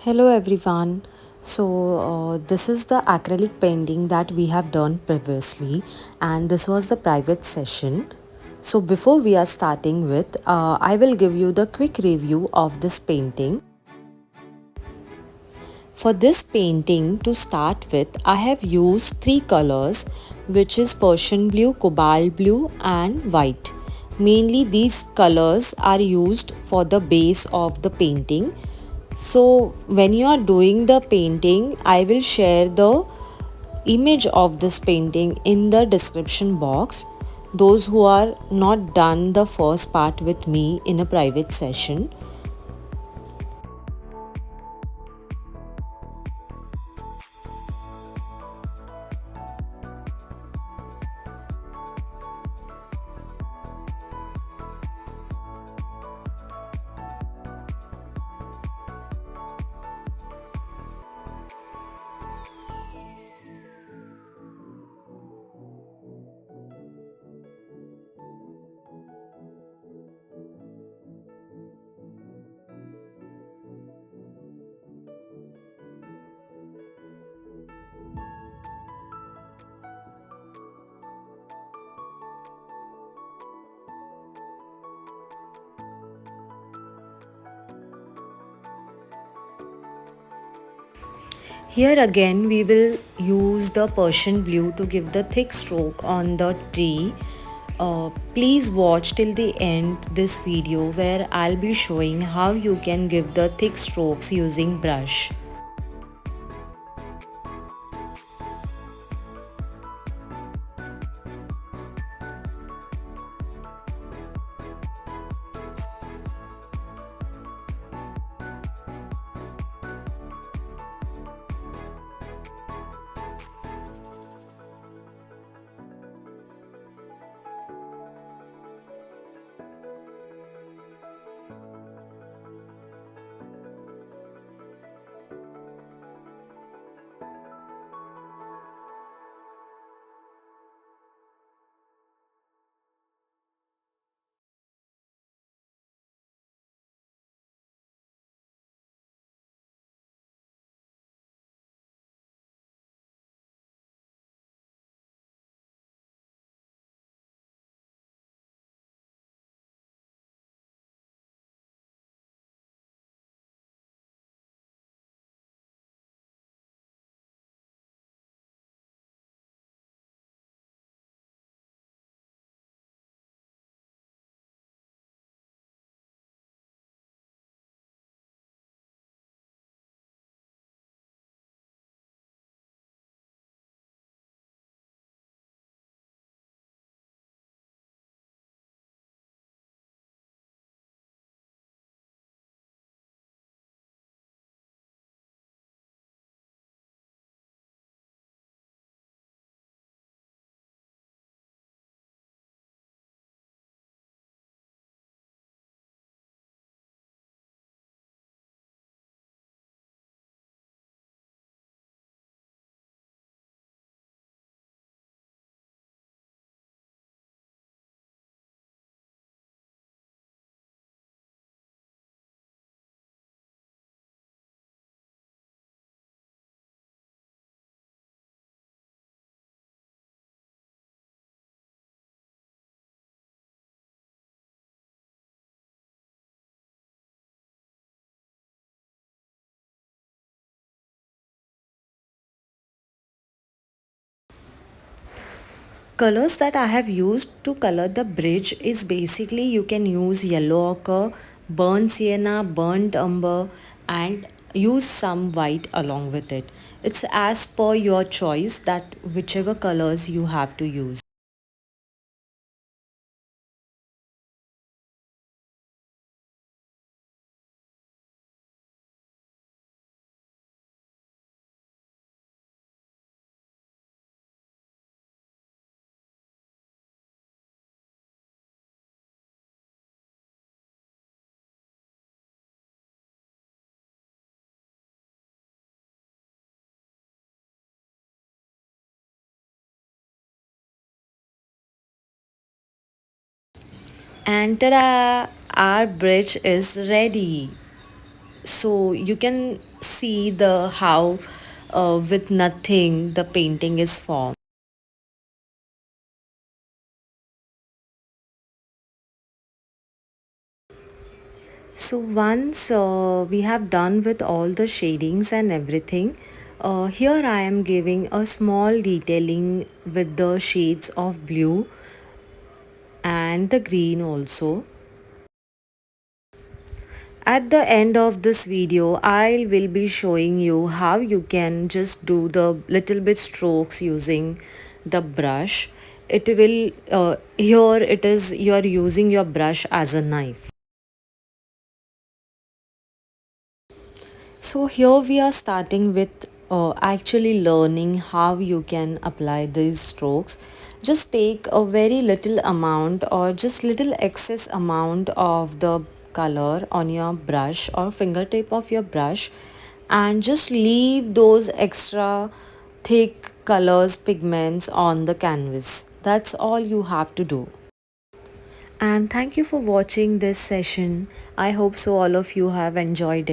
Hello everyone. This is the acrylic painting that we have done previously, and this was the private session. So, before we are starting with, I will give you the quick review of this painting. For this painting, to start with, I have used three colors, which is Persian blue, cobalt blue, and white. Mainly, these colors are used for the base of the painting. So, when you are doing the painting, I will share the image of this painting in the description box. Those who are not done the first part with me in a private session. Here again we will use the Persian blue to give the thick stroke on the tree. Please watch till the end this video where I'll be showing how you can give the thick strokes using brush. Colors that I have used to color the bridge is basically you can use yellow ochre, burnt sienna, burnt umber, and use some white along with it. It's as per your choice that whichever colors you have to use. And ta-da! Our bridge is ready. So you can see the how with nothing the painting is formed. So once we have done with all the shadings and everything, here I am giving a small detailing with the shades of blue and the green also. At the end of this video, I will be showing you how you can just do the little bit strokes using the brush. It will, here it is, you are using your brush as a knife. So here we are starting with actually learning how you can apply these strokes. Just take a very little amount or just little excess amount of the color on your brush or fingertip of your brush and just leave those extra thick colors pigments on the canvas. That's all you have to do. And thank you for watching this session. I hope so all of you have enjoyed it.